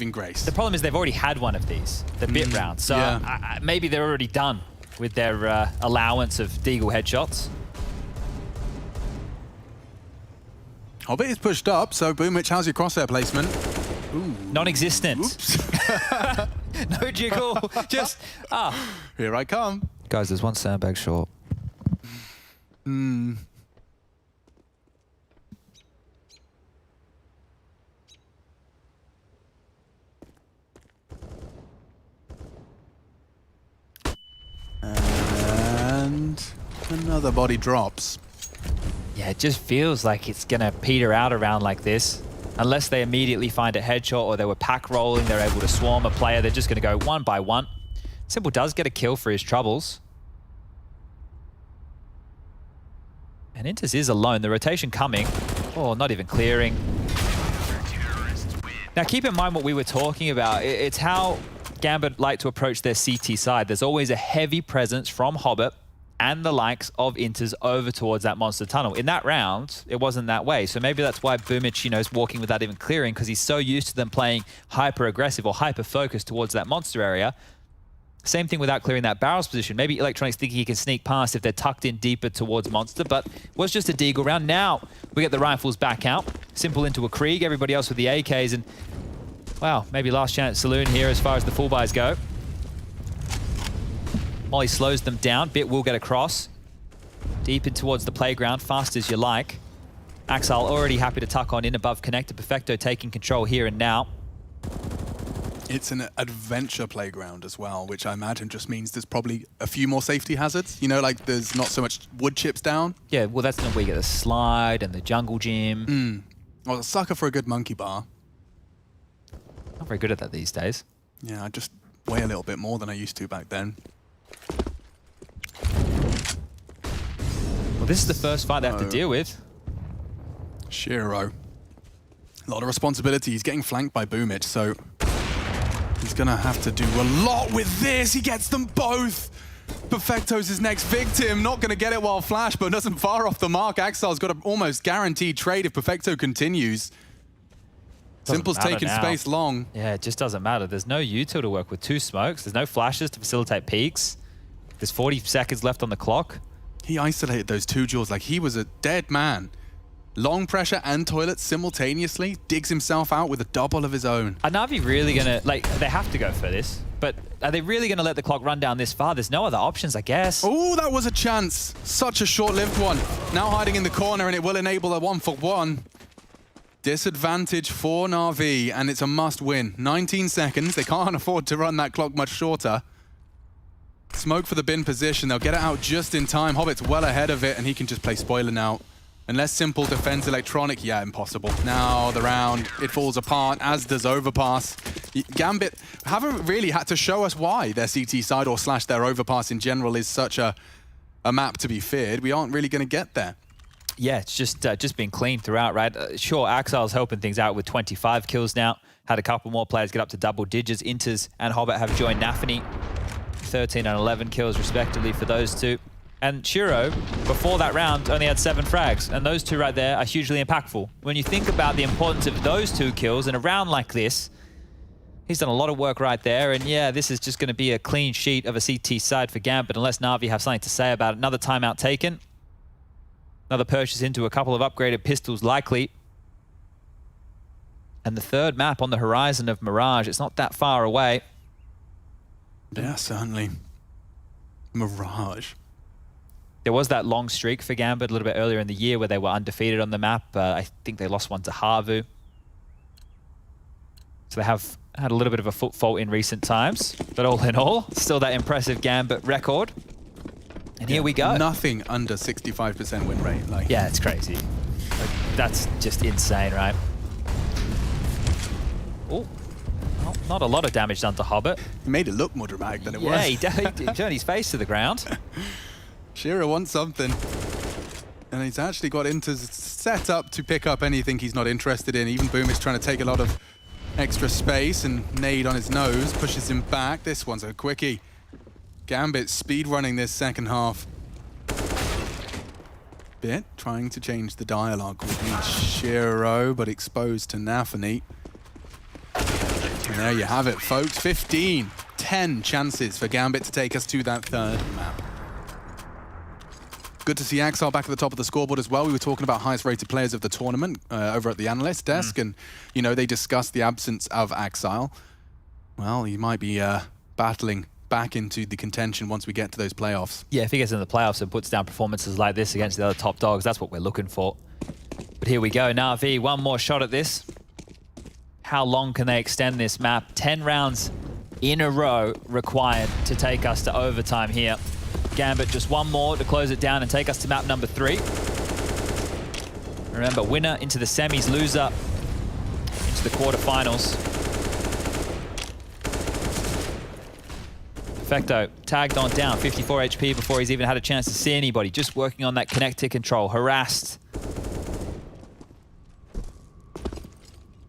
grace. The problem is they've already had one of these, the bit round. So yeah. maybe they're already done with their allowance of Deagle headshots. Hobbit is pushed up, so Boomich, how's your crosshair placement? Ooh. Non-existent. Oops. No jiggle, just, Here I come. Guys, there's one sandbag short. Hmm. And another body drops. Yeah, it just feels like it's gonna peter out around like this. Unless they immediately find a headshot or they were pack rolling, they're able to swarm a player, they're just gonna go one by one. Simple does get a kill for his troubles. And Intus is alone, the rotation coming. Oh, not even clearing. Now keep in mind what we were talking about. It's how Gambit like to approach their CT side. There's always a heavy presence from Hobbit and the likes of Intus over towards that monster tunnel. In that round, it wasn't that way. So maybe that's why Boomich, is walking without even clearing, because he's so used to them playing hyper-aggressive or hyper-focused towards that monster area. Same thing without clearing that barrels position. Maybe Electronics thinking he can sneak past if they're tucked in deeper towards monster, but was just a Deagle round. Now we get the rifles back out. Simple into a Krieg, everybody else with the AKs, and wow, maybe last chance saloon here as far as the full buys go. Molly slows them down. Bit will get across. Deep in towards the playground, fast as you like. Axel already happy to tuck on in above connector. Perfecto taking control here and now. It's an adventure playground as well, which I imagine just means there's probably a few more safety hazards. Like there's not so much wood chips down. Yeah, well that's where you get the slide and the jungle gym. Well, a sucker for a good monkey bar. Not very good at that these days. Yeah, I just weigh a little bit more than I used to back then. Well, this is the first fight they have to deal with. Shiro. A lot of responsibility. He's getting flanked by Boomich, so he's gonna have to do a lot with this. He gets them both. Perfecto's his next victim. Not gonna get it while flash, but doesn't far off the mark. Axel's got an almost guaranteed trade if Perfecto continues. Simple's taking space long. Yeah, it just doesn't matter. There's no util to work with, 2 smokes. There's no flashes to facilitate peaks. There's 40 seconds left on the clock. He isolated those 2 duels like he was a dead man. Long pressure and toilet simultaneously, digs himself out with a double of his own. Are Na'Vi really gonna, they have to go for this, but are they really gonna let the clock run down this far? There's no other options, I guess. Oh, that was a chance. Such a short-lived one. Now hiding in the corner, and it will enable a 1-for-1. Disadvantage for Na'Vi, and it's a must-win. 19 seconds. They can't afford to run that clock much shorter. Smoke for the bin position. They'll get it out just in time. Hobbit's well ahead of it, and he can just play spoiler now. Unless Simple defends Electronic, yeah, impossible. Now the round, it falls apart, as does Overpass. Gambit haven't really had to show us why their CT side or slash their Overpass in general is such a map to be feared. We aren't really going to get there. Yeah, it's just been clean throughout, right? Sure, Axel's helping things out with 25 kills now. Had a couple more players get up to double digits. Inters and Hobbit have joined Nafany. 13 and 11 kills respectively for those two. And Shiro, before that round, only had 7 frags. And those 2 right there are hugely impactful. When you think about the importance of those 2 kills in a round like this, he's done a lot of work right there. And yeah, this is just going to be a clean sheet of a CT side for Gambit, unless Na'Vi have something to say about it. Another timeout taken. Another purchase into a couple of upgraded pistols likely. And the 3rd map on the horizon of Mirage. It's not that far away. Yeah, certainly. Mirage. There was that long streak for Gambit a little bit earlier in the year where they were undefeated on the map. I think they lost one to Havu. So they have had a little bit of a foot fault in recent times. But all in all, still that impressive Gambit record. And here we go. Nothing under 65% win rate. Yeah, it's crazy. That's just insane, right? Oh, well, not a lot of damage done to Hobbit. He made it look more dramatic than it was. Yeah, he turned his face to the ground. Shiro wants something. And he's actually got into set up to pick up anything he's not interested in. Even Boom is trying to take a lot of extra space, and nade on his nose pushes him back. This one's a quickie. Gambit speed running this second half. Bit trying to change the dialogue with Shiro, but exposed to Nafany. And there you have it, folks. 10 chances for Gambit to take us to that third map. Good to see Axile back at the top of the scoreboard as well. We were talking about highest rated players of the tournament over at the analyst desk, and you know, they discussed the absence of Axile. Well, he might be battling back into the contention once we get to those playoffs. Yeah, if he gets in the playoffs and puts down performances like this against the other top dogs, that's what we're looking for. But here we go, Na'Vi, one more shot at this. How long can they extend this map? 10 rounds in a row required to take us to overtime here. Gambit just one more to close it down and take us to map number 3. Remember, winner into the semis, loser into the quarterfinals. Perfecto, tagged on down, 54 HP before he's even had a chance to see anybody. Just working on that connect to control, harassed.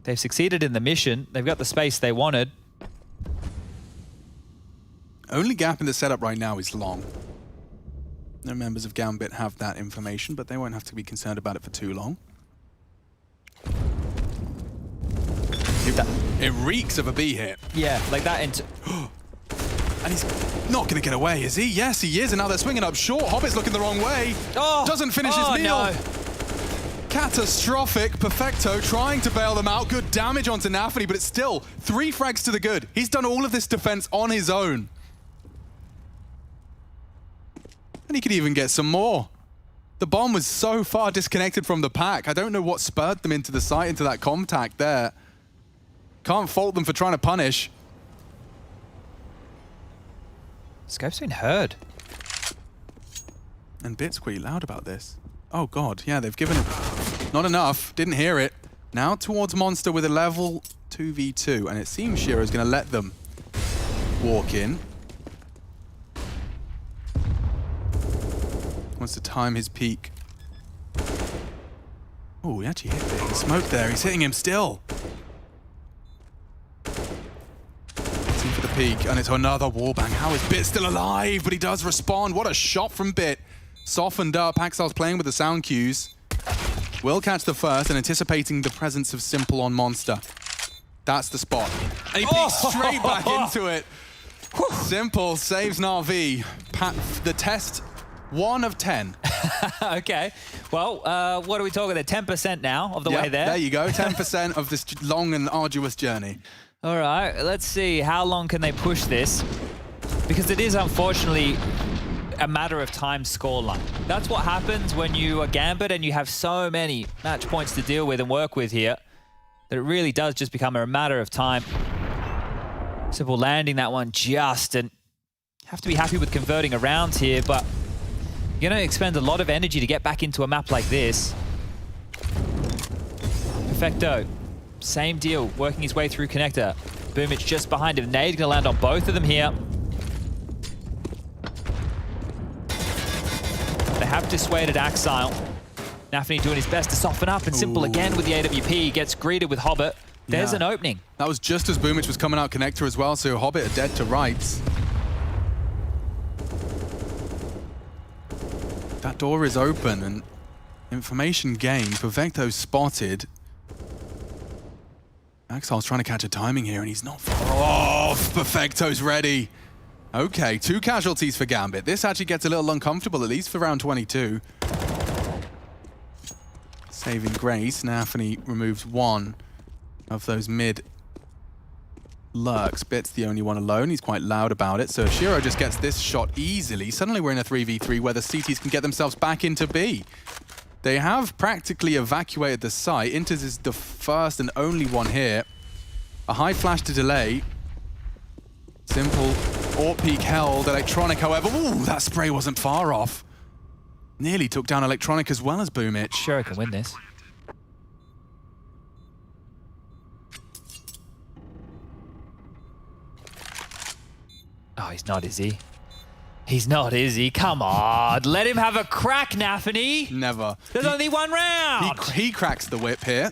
They've succeeded in the mission. They've got the space they wanted. Only gap in the setup right now is long. No members of Gambit have that information, but they won't have to be concerned about it for too long. It reeks of a B hit. Yeah, like that into... And he's not going to get away, is he? Yes, he is, and now they're swinging up short. Hobbit's looking the wrong way. Oh, doesn't finish his meal. No. Catastrophic. Perfecto trying to bail them out. Good damage onto Nafany, but it's still 3 frags to the good. He's done all of this defense on his own. And he could even get some more. The bomb was so far disconnected from the pack. I don't know what spurred them into the site, into that contact there. Can't fault them for trying to punish. Scope's been heard. And Bit's pretty loud about this. Oh god, yeah, they've given it... Not enough, didn't hear it. Now towards Monster with a level 2v2, and it seems Shiro's going to let them walk in. Wants to time his peak. Oh, he actually hit Bit. Smoke there, he's hitting him still. See for the peak, and it's another wallbang. How is Bit still alive? But he does respond. What a shot from Bit. Softened up. Axile's playing with the sound cues. Will catch the first and anticipating the presence of Simple on Monster. That's the spot. And he peeks straight back into it. Simple saves Na'Vi. The test, 1 of 10. Okay. Well, what are we talking there? 10% now of the way there? There you go. 10% of this long and arduous journey. All right. Let's see. How long can they push this? Because it is, unfortunately, a matter of time scoreline. That's what happens when you are Gambit and you have so many match points to deal with and work with here, that it really does just become a matter of time. Simple landing that one just, and have to be happy with converting around here, but you're going to expend a lot of energy to get back into a map like this. Perfecto, same deal, working his way through connector. Boomich just behind him. Nade going to land on both of them here. They have dissuaded Axile. Nafany doing his best to soften up, and Simple again with the AWP gets greeted with Hobbit. There's an opening. That was just as Boomich was coming out connector as well, so Hobbit are dead to rights. That door is open and information gained. Perfecto spotted. Axile's trying to catch a timing here and he's not far off. Perfecto's ready. Okay, 2 casualties for Gambit. This actually gets a little uncomfortable, at least for round 22. Saving grace, Nafany removes 1 of those mid lurks. Bit's the only one alone. He's quite loud about it. So if Shiro just gets this shot easily, suddenly we're in a 3v3 where the CTs can get themselves back into B. They have practically evacuated the site. Inters is the first and only one here. A high flash to delay. Simple. Orp peak held. Electronic, however, ooh, that spray wasn't far off. Nearly took down Electronic as well as Boomich. Sure, can win this. Oh, he's not, is he? He's not, is he? Come on, let him have a crack, Nafany. Never. There's only 1 round. He cracks the whip here.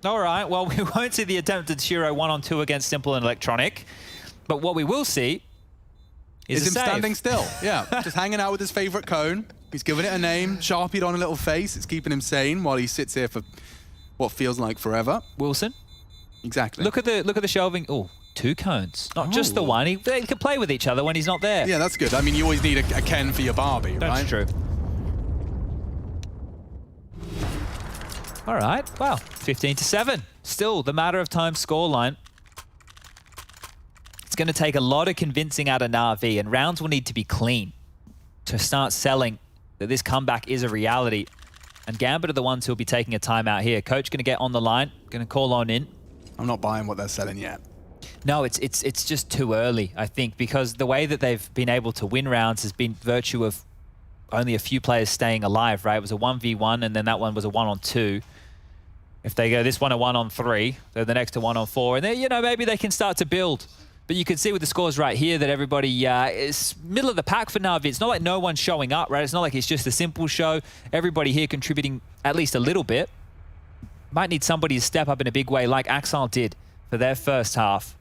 All right, well, we won't see the attempted Shiro 1-on-2 against Simple and Electronic, but what we will see is him standing still. Yeah, just hanging out with his favorite cone. He's given it a name, sharpied on a little face. It's keeping him sane while he sits here for what feels like forever. Wilson, Exactly. Look at the shelving. Oh, 2 cones, not just the one. They can play with each other when he's not there. Yeah, that's good. I mean, you always need a Ken for your Barbie, right? That's true. All right, wow, 15-7. Still the matter of time scoreline. It's going to take a lot of convincing out of Na'Vi, and rounds will need to be clean to start selling that this comeback is a reality. And Gambit are the ones who'll be taking a timeout here. Coach going to get on the line, going to call on in. I'm not buying what they're selling yet. No, it's just too early, I think, because the way that they've been able to win rounds has been virtue of only a few players staying alive, right? It was a 1v1, and then that one was a 1-on-2. If they go this one a 1-on-3, then the next a 1-on-4, and then, you know, maybe they can start to build. But you can see with the scores right here that everybody is middle of the pack for Na'Vi. It's not like no one's showing up, right? It's not like it's just a simple show. Everybody here contributing at least a little bit. Might need somebody to step up in a big way like Axile did for their first half.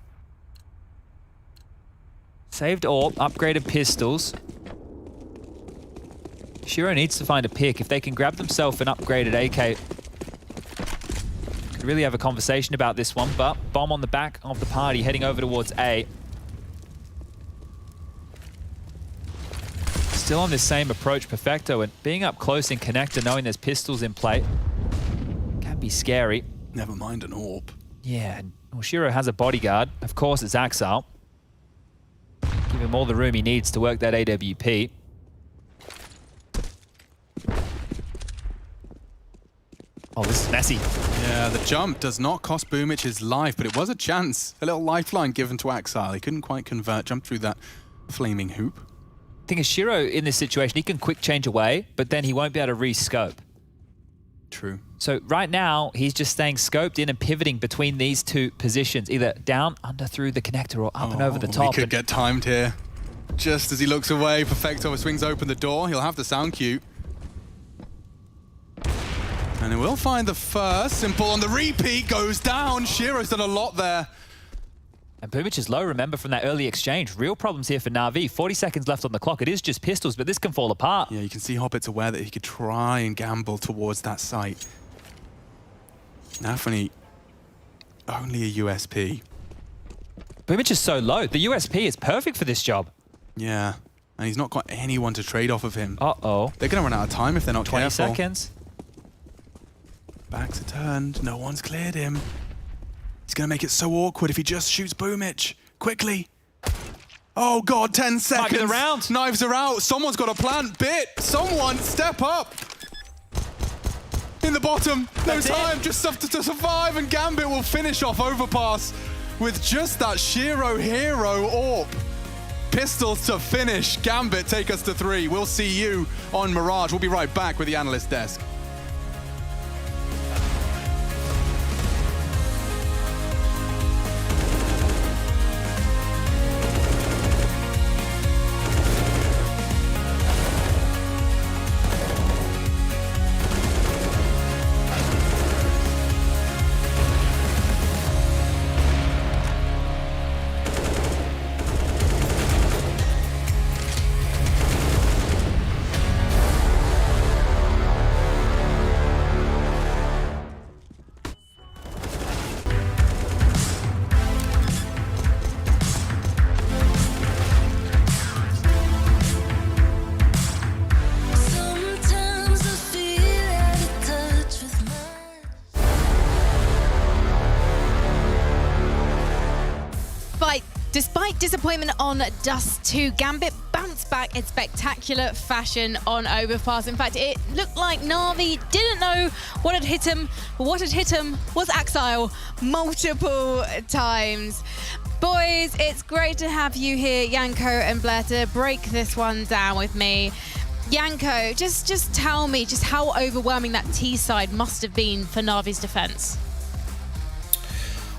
Saved AWP, upgraded pistols. Shiro needs to find a pick. If they can grab themselves an upgraded AK, could really have a conversation about this one, but bomb on the back of the party heading over towards A. Still on this same approach, Perfecto, and being up close in connector, knowing there's pistols in play, can be scary. Never mind an AWP. Yeah, well, Shiro has a bodyguard. Of course, it's Axile. Give him all the room he needs to work that AWP. Oh, this is messy. Yeah, the jump does not cost Boomich his life, but it was a chance. A little lifeline given to Axile. He couldn't quite convert, jump through that flaming hoop. Thing is, Shiro in this situation, he can quick change away, but then he won't be able to re-scope. True. So right now, he's just staying scoped in and pivoting between these two positions, either down, under through the connector, or up and over the top. He could get timed here. Just as he looks away, Perfecto swings open the door. He'll have the sound cue. And he will find the first. Simple on the repeat, goes down. Shiro's done a lot there. And Boomich is low, remember, from that early exchange. Real problems here for Na'Vi. 40 seconds left on the clock. It is just pistols, but this can fall apart. Yeah, you can see Hobbit's aware that he could try and gamble towards that site. Nafany, only a USP. Boomich is so low. The USP is perfect for this job. Yeah, and he's not got anyone to trade off of him. Uh-oh. They're going to run out of time if they're not 20 careful. 20 seconds. Backs are turned. No one's cleared him. He's going to make it so awkward if he just shoots Boomich. Quickly. Oh, God, 10 seconds. Might be the round. Knives are out. Someone's got a plant. Bit. Someone step up. In the bottom. No time. Just stuff to survive. And Gambit will finish off Overpass with just that Shiro hero AWP. Pistols to finish. Gambit take us to 3. We'll see you on Mirage. We'll be right back with the analyst desk. Despite disappointment on Dust 2, Gambit bounced back in spectacular fashion on Overpass. In fact, it looked like Na'Vi didn't know what had hit him. What had hit him was Axile multiple times. Boys, it's great to have you here, Yanko and Blair, to break this one down with me. Yanko, just tell me just how overwhelming that T side must have been for Na'Vi's defense.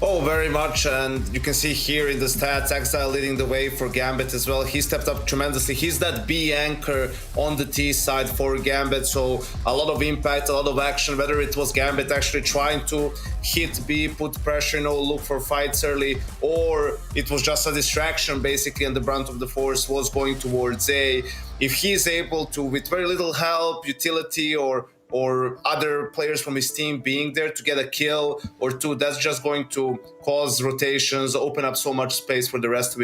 Oh, very much, and you can see here in the stats, Axile leading the way for Gambit as well. He stepped up tremendously. He's that B anchor on the T side for Gambit, so a lot of impact, a lot of action, whether it was Gambit actually trying to hit B, put pressure, look for fights early, or it was just a distraction basically, and the brunt of the force was going towards A. If he's able to, with very little help, utility, or or other players from his team being there to get a kill or two. That's just going to cause rotations, open up so much space for the rest of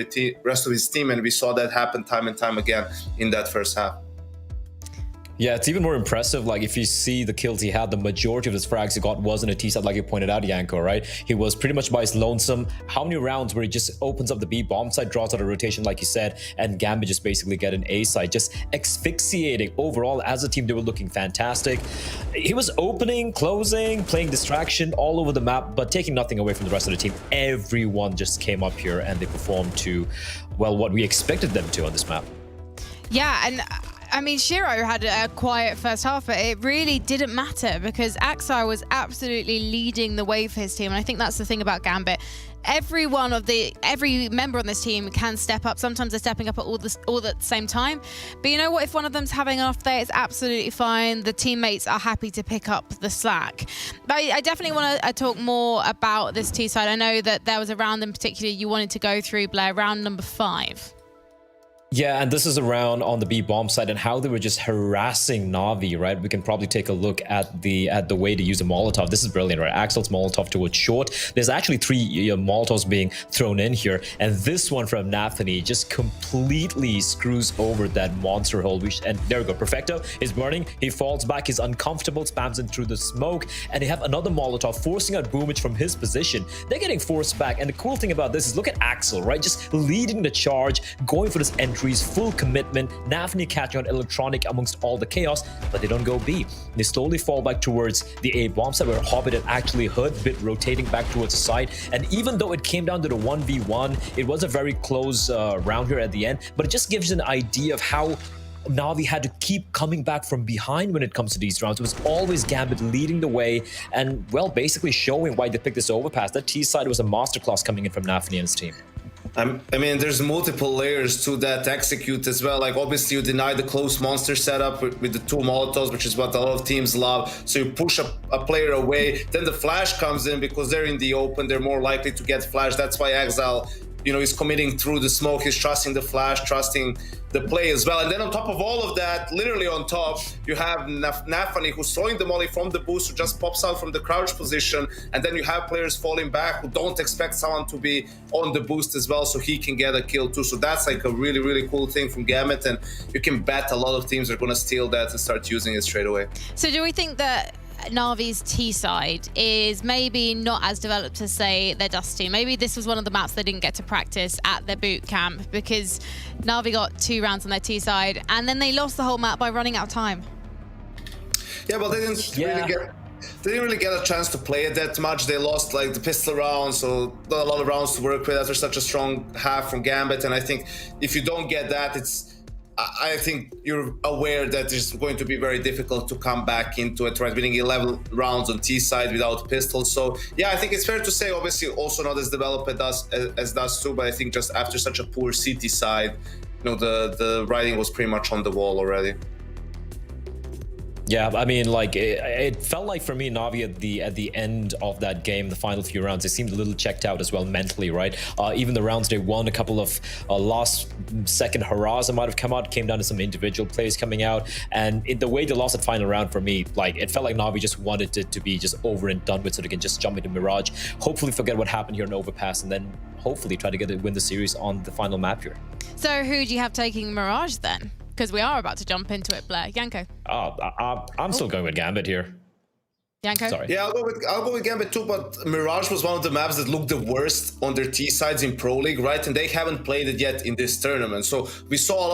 his team, and we saw that happen time and time again in that first half. Yeah, it's even more impressive. Like, if you see the kills he had, the majority of his frags he got wasn't a T side, like you pointed out, Yanko, right? He was pretty much by his lonesome. How many rounds where he just opens up the B bomb side, draws out a rotation, like you said, and Gambit just basically get an A side, just asphyxiating. Overall, as a team, they were looking fantastic. He was opening, closing, playing distraction all over the map, but taking nothing away from the rest of the team. Everyone just came up here and they performed to, well, what we expected them to on this map. Yeah, and I mean, Shiro had a quiet first half, but it really didn't matter because Axar was absolutely leading the way for his team. And I think that's the thing about Gambit. Every member on this team can step up. Sometimes they're stepping up at all at the same time. But you know what? If one of them's having an off day, it's absolutely fine. The teammates are happy to pick up the slack. But I definitely want to talk more about this T side. I know that there was a round in particular you wanted to go through, Blair, round number 5. Yeah, and this is around on the B bomb side and how they were just harassing Na'Vi, right? We can probably take a look at the way to use a Molotov. This is brilliant, right? Axel's Molotov towards short. There's actually 3 Molotovs being thrown in here, and this one from Nathani just completely screws over that monster hole. And there we go. Perfecto is burning. He falls back. He's uncomfortable, spams in through the smoke, and they have another Molotov forcing out Boomich from his position. They're getting forced back, and the cool thing about this is look at Axel, right? Just leading the charge, going for this entry. Full commitment, Nathani catching on electronic amongst all the chaos, but they don't go B. They slowly fall back towards the A bomb side where Hobbit had actually heard Bit rotating back towards the side. And even though it came down to the 1v1, it was a very close round here at the end, but it just gives you an idea of how Na'Vi had to keep coming back from behind when it comes to these rounds. It was always Gambit leading the way and, well, basically showing why they picked this overpass. That T side was a masterclass coming in from Nathani and his team. I mean, there's multiple layers to that execute as well. Like, obviously, you deny the close monster setup with the 2 Molotovs, which is what a lot of teams love. So you push a player away. Then the flash comes in because they're in the open. They're more likely to get flashed. That's why Exile, you know, is committing through the smoke. He's trusting the flash, trusting the play as well. And then on top of all of that, literally on top, you have Nathani who's throwing the molly from the boost, who just pops out from the crouch position. And then you have players falling back who don't expect someone to be on the boost as well, so he can get a kill too. So that's like a really, really cool thing from Gambit. And you can bet a lot of teams are going to steal that and start using it straight away. So do we think that Na'Vi's T side is maybe not as developed as, say, their Dust team? Maybe this was one of the maps they didn't get to practice at their boot camp because Na'Vi got 2 rounds on their T side and then they lost the whole map by running out of time. Yeah, but they didn't really get a chance to play it that much. They lost like the pistol round, so not a lot of rounds to work with after such a strong half from Gambit. And I think if you don't get that, I think you're aware that it's going to be very difficult to come back into it, right? Winning 11 rounds on T side without pistols. So yeah, I think it's fair to say, obviously also not as developed as Dust 2, but I think just after such a poor CT side, you know, the writing was pretty much on the wall already. Yeah, I mean, like, it felt like for me, Na'Vi at the end of that game, the final few rounds, they seemed a little checked out as well mentally, right? Even the rounds they won, a couple of last-second hurrahs that might have come out, came down to some individual plays coming out, and the way they lost that final round for me, like, it felt like Na'Vi just wanted it to be just over and done with so they can just jump into Mirage, hopefully forget what happened here in Overpass, and then hopefully try to win the series on the final map here. So who do you have taking Mirage then? Because we are about to jump into it, Blair. Yanko. I'm still going with Gambit here. Yanko? Sorry. Yeah, I'll go with Gambit too, but Mirage was one of the maps that looked the worst on their T sides in Pro League, right? And they haven't played it yet in this tournament. So we saw a lot